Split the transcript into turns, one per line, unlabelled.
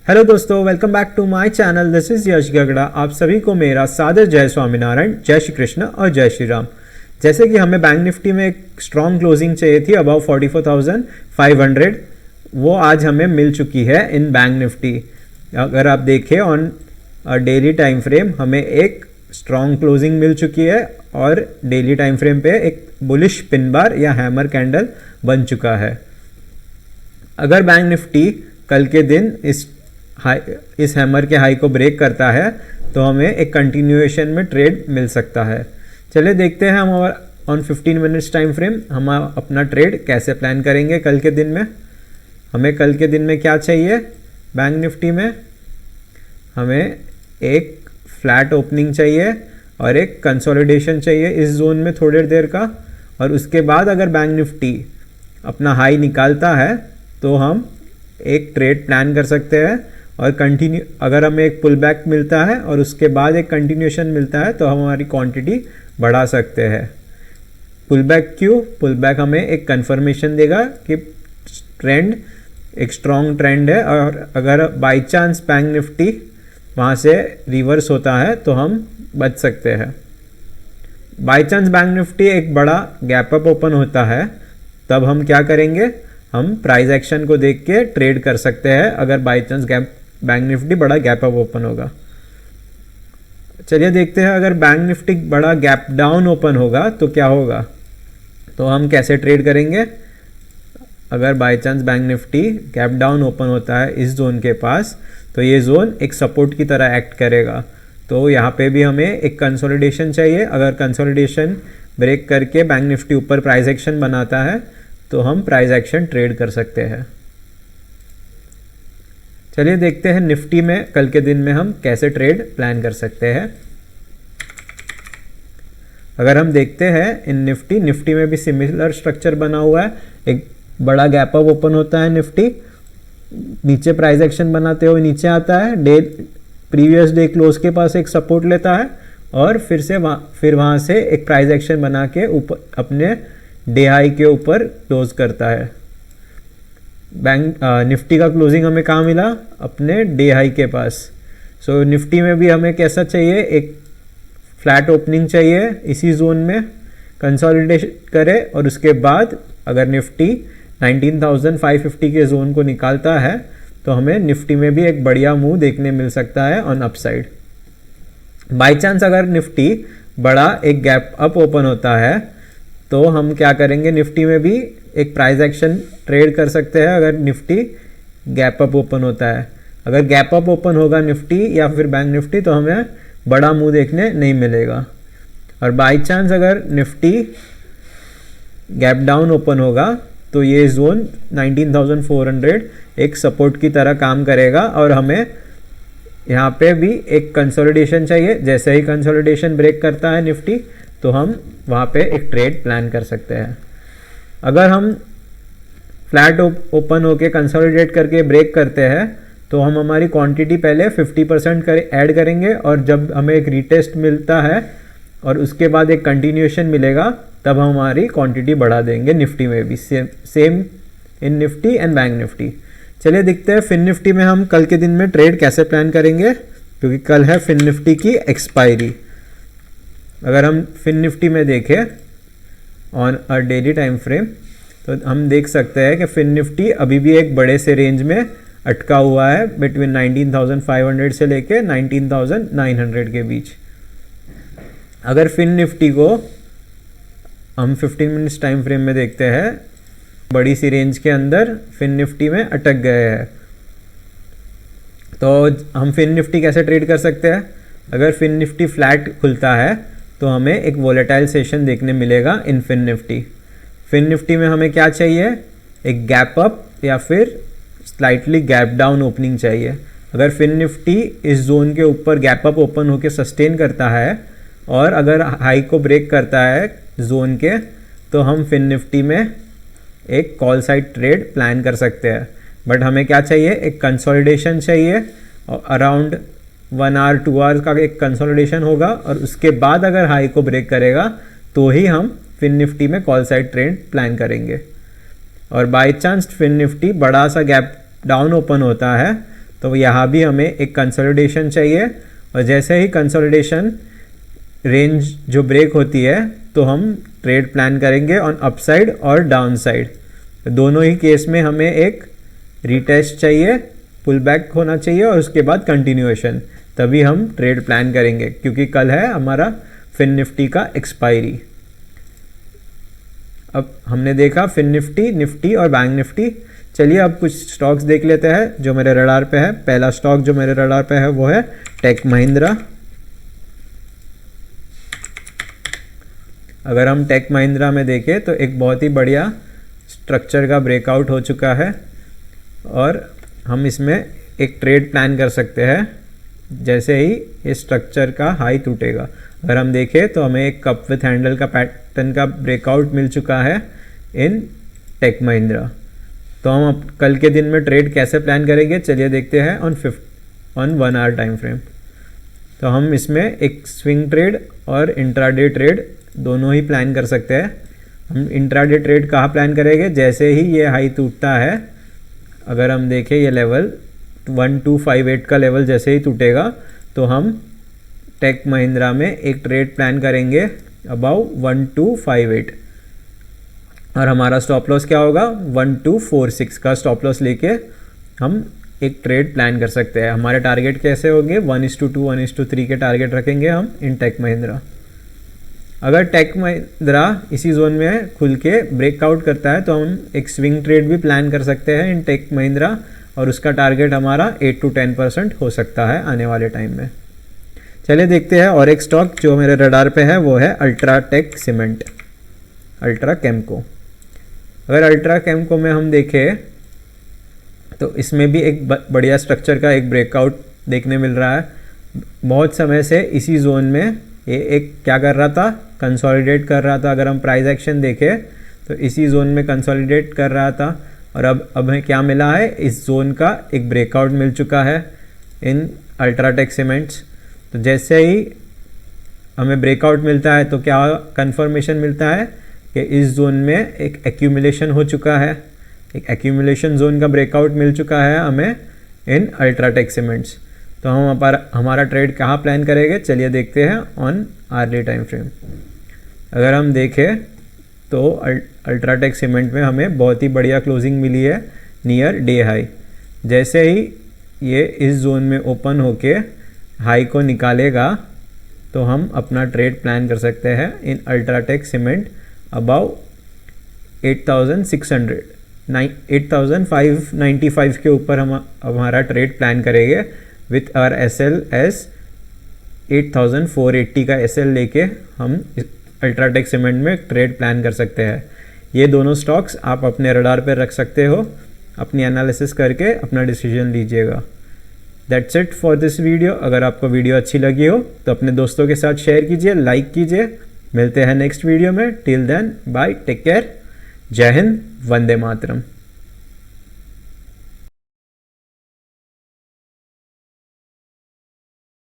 Hello दोस्तों, welcome back to my channel. This is Yash Gagda. आप सभी को मेरा सादर जय स्वामीनारायण, जय श्री कृष्ण और जय श्री राम। जैसे कि हमें बैंक निफ्टी में एक स्ट्रॉन्ग क्लोजिंग चाहिए थी अबाउ 44,500, वो आज हमें मिल चुकी है इन बैंक निफ्टी। अगर आप देखें ऑन डेली टाइम फ्रेम, हमें एक स्ट्रॉन्ग क्लोजिंग मिल चुकी है और डेली टाइम फ्रेम पे एक बुलिश पिन बार या हैमर कैंडल बन चुका है। अगर बैंक निफ्टी कल के दिन इस हैमर के हाई को ब्रेक करता है तो हमें एक कंटिन्यूएशन में ट्रेड मिल सकता है। चलिए देखते हैं हम ऑन 15 मिनट्स टाइम फ्रेम हम अपना ट्रेड कैसे प्लान करेंगे कल के दिन में। हमें कल के दिन में क्या चाहिए? बैंक निफ्टी में हमें एक फ्लैट ओपनिंग चाहिए और एक कंसोलिडेशन चाहिए इस जोन में थोड़ी देर का, और उसके बाद अगर बैंक निफ्टी अपना हाई निकालता है तो हम एक ट्रेड प्लान कर सकते हैं। और कंटिन्यू अगर हमें एक पुल बैक मिलता है और उसके बाद एक कंटिन्यूएशन मिलता है तो हम हमारी क्वांटिटी बढ़ा सकते हैं। पुल बैक क्यों? पुल बैक हमें एक कंफर्मेशन देगा कि ट्रेंड एक स्ट्रॉन्ग ट्रेंड है, और अगर बाई चांस बैंक निफ्टी वहाँ से रिवर्स होता है तो हम बच सकते हैं। बाई चांस बैंक निफ्टी एक बड़ा गैप अप ओपन होता है तब हम क्या करेंगे? हम प्राइस एक्शन को देख के ट्रेड कर सकते हैं अगर बाई चांस बैंक निफ्टी बड़ा गैप अप ओपन होगा। चलिए देखते हैं अगर बैंक निफ्टी बड़ा गैप डाउन ओपन होगा तो क्या होगा, तो हम कैसे ट्रेड करेंगे। अगर by chance bank Nifty gap down open होता है इस जोन के पास तो ये जोन एक सपोर्ट की तरह एक्ट करेगा। तो यहाँ पे भी हमें एक कंसोलिडेशन चाहिए। अगर कंसोलिडेशन ब्रेक करके बैंक निफ्टी ऊपर प्राइस एक्शन बनाता है तो हम प्राइस एक्शन ट्रेड कर सकते हैं। चलिए देखते हैं निफ्टी में कल के दिन में हम कैसे ट्रेड प्लान कर सकते हैं। अगर हम देखते हैं इन निफ्टी में भी सिमिलर स्ट्रक्चर बना हुआ है। एक बड़ा गैप अप ओपन होता है, निफ्टी नीचे प्राइस एक्शन बनाते हुए नीचे आता है, प्रीवियस डे क्लोज के पास एक सपोर्ट लेता है और फिर वहाँ से एक प्राइस एक्शन बना के ऊपर अपने डे हाई के ऊपर क्लोज करता है। बैंक निफ्टी का क्लोजिंग हमें कहाँ मिला? अपने डे हाई के पास। सो निफ्टी में भी हमें कैसा चाहिए? एक फ्लैट ओपनिंग चाहिए इसी जोन में, कंसोलिडेशन करे और उसके बाद अगर निफ्टी 19,550 के जोन को निकालता है तो हमें निफ्टी में भी एक बढ़िया मूव देखने मिल सकता है ऑन अपसाइड। बाई चांस अगर निफ्टी बड़ा एक गैप अप ओपन होता है तो हम क्या करेंगे? निफ्टी में भी एक प्राइस एक्शन ट्रेड कर सकते हैं अगर निफ्टी गैप अप ओपन होता है। अगर गैप अप ओपन होगा निफ्टी या फिर बैंक निफ्टी तो हमें बड़ा मूव देखने नहीं मिलेगा। और बाई चांस अगर निफ्टी गैप डाउन ओपन होगा तो ये जोन 19,400 एक सपोर्ट की तरह काम करेगा और हमें यहाँ पे भी एक कंसोलिडेशन चाहिए। जैसे ही कंसोलिडेशन ब्रेक करता है निफ्टी तो हम वहाँ पे एक ट्रेड प्लान कर सकते हैं। अगर हम फ्लैट ओपन होके कंसोलिडेट करके ब्रेक करते हैं तो हम हमारी क्वांटिटी पहले 50% ऐड करेंगे, और जब हमें एक रीटेस्ट मिलता है और उसके बाद एक कंटिन्यूएशन मिलेगा तब हम हमारी क्वांटिटी बढ़ा देंगे। निफ्टी में भी same in Nifty and bank Nifty. चलिए देखते हैं फिन निफ्टी में हम कल के दिन में ट्रेड कैसे प्लान करेंगे, क्योंकि कल है फिन निफ्टी की एक्सपायरी। अगर हम फिन निफ्टी में देखें on a daily time frame तो हम देख सकते हैं कि फिन निफ्टी अभी भी एक बड़े से रेंज में अटका हुआ है, बिटवीन 19,500 से लेके 19,900 के बीच। अगर फिन निफ्टी को हम 15 मिनट्स टाइम फ्रेम में देखते हैं, बड़ी सी रेंज के अंदर फिन निफ्टी में अटक गए हैं, तो हम फिन निफ्टी कैसे ट्रेड कर सकते हैं? अगर फिन निफ्टी फ्लैट खुलता है तो हमें एक वोलेटाइल सेशन देखने मिलेगा इन फिन निफ्टी। फिन निफ्टी में हमें क्या चाहिए? एक गैप अप या फिर स्लाइटली गैप डाउन ओपनिंग चाहिए। अगर फिन निफ्टी इस जोन के ऊपर गैप अप ओपन होकर सस्टेन करता है और अगर हाई को ब्रेक करता है जोन के तो हम फिन निफ्टी में एक कॉल साइड ट्रेड प्लान कर सकते हैं। बट हमें क्या चाहिए? एक कंसोलिडेशन चाहिए और अराउंड 1 आवर 2 आवर का एक कंसोलिडेशन होगा, और उसके बाद अगर हाई को ब्रेक करेगा तो ही हम फिन निफ्टी में कॉल साइड ट्रेड प्लान करेंगे। और बाय चांस फिन निफ्टी बड़ा सा गैप डाउन ओपन होता है तो यहाँ भी हमें एक कंसोलिडेशन चाहिए, और जैसे ही कंसोलिडेशन रेंज जो ब्रेक होती है तो हम ट्रेड प्लान करेंगे ऑन अपसाइड और डाउन साइड। दोनों ही केस में हमें एक रीटेस्ट चाहिए, पुल बैक होना चाहिए और उसके बाद कंटिन्यूएशन, तभी हम ट्रेड प्लान करेंगे, क्योंकि कल है हमारा फिन निफ्टी का एक्सपायरी। अब हमने देखा फिन निफ्टी, निफ्टी और बैंक निफ्टी। चलिए अब कुछ स्टॉक्स देख लेते हैं जो मेरे रडार पे है। पहला स्टॉक जो मेरे रडार पे है वो है टेक महिंद्रा। अगर हम टेक महिंद्रा में देखें तो एक बहुत ही बढ़िया स्ट्रक्चर का ब्रेकआउट हो चुका है और हम इसमें एक ट्रेड प्लान कर सकते हैं जैसे ही इस स्ट्रक्चर का हाई टूटेगा। अगर हम देखें तो हमें एक कप विथ हैंडल का पैटर्न का ब्रेकआउट मिल चुका है इन टेक महिंद्रा। तो हम अब कल के दिन में ट्रेड कैसे प्लान करेंगे, चलिए देखते हैं ऑन 1 आवर टाइम फ्रेम। तो हम इसमें एक स्विंग ट्रेड और इंट्राडे ट्रेड दोनों ही प्लान कर सकते हैं। हम इंट्राडे ट्रेड कहाँ प्लान करेंगे, जैसे ही ये हाई टूटता है, अगर हम देखें ये लेवल 1258 का लेवल जैसे ही टूटेगा तो हम टेक महिंद्रा में एक ट्रेड प्लान करेंगे अबाउ 1258 और हमारा स्टॉप लॉस क्या होगा 1246 का स्टॉप लॉस लेके हम एक ट्रेड प्लान कर सकते हैं। हमारे टारगेट कैसे होंगे 1:2 1:3 के टारगेट रखेंगे हम इन टेक महिंद्रा। अगर टेक महिंद्रा इसी जोन में खुल के ब्रेकआउट करता है तो हम एक स्विंग ट्रेड भी प्लान कर सकते हैं इन टेक महिंद्रा और उसका टारगेट हमारा 8 to 10% हो सकता है आने वाले टाइम में। चलिए देखते हैं और एक स्टॉक जो मेरे रडार पे है वो है अल्ट्राटेक सीमेंट, अल्ट्रा केमको। अगर अल्ट्रा केमको में हम देखें तो इसमें भी एक बढ़िया स्ट्रक्चर का एक ब्रेकआउट देखने मिल रहा है। बहुत समय से इसी जोन में ये एक क्या कर रहा था, कंसोलिडेट कर रहा था। अगर हम प्राइस एक्शन देखें तो इसी जोन में कंसोलिडेट कर रहा था और अब हमें क्या मिला है, इस जोन का एक ब्रेकआउट मिल चुका है इन अल्ट्राटेक सीमेंट्स। तो जैसे ही हमें ब्रेकआउट मिलता है तो क्या कंफर्मेशन मिलता है कि इस जोन में एक एक्यूमुलेशन हो चुका है, एक एक्यूमुलेशन जोन का ब्रेकआउट मिल चुका है हमें इन अल्ट्राटेक सीमेंट्स। तो हम हमारा ट्रेड कहाँ प्लान करेंगे, चलिए देखते हैं ऑन आर्ली टाइम फ्रेम। अगर हम देखें तो अल्ट्राटेक सीमेंट में हमें बहुत ही बढ़िया क्लोजिंग मिली है नियर डे हाई। जैसे ही ये इस जोन में ओपन होके हाई को निकालेगा तो हम अपना ट्रेड प्लान कर सकते हैं इन अल्ट्राटेक सीमेंट अबाउ 8,595 के ऊपर हम हमारा ट्रेड प्लान करेंगे विथ आवर SL एस 8,480 का SL लेके हम अल्ट्राटेक सीमेंट में ट्रेड प्लान कर सकते हैं। ये दोनों स्टॉक्स आप अपने रडार पर रख सकते हो, अपनी एनालिसिस करके अपना डिसीजन लीजिएगा। That's it for this video. अगर आपको वीडियो अच्छी लगी हो तो अपने दोस्तों के साथ शेयर कीजिए, लाइक कीजिए। मिलते हैं नेक्स्ट वीडियो में। Till then bye, take care, जय हिंद, वंदे मातरम।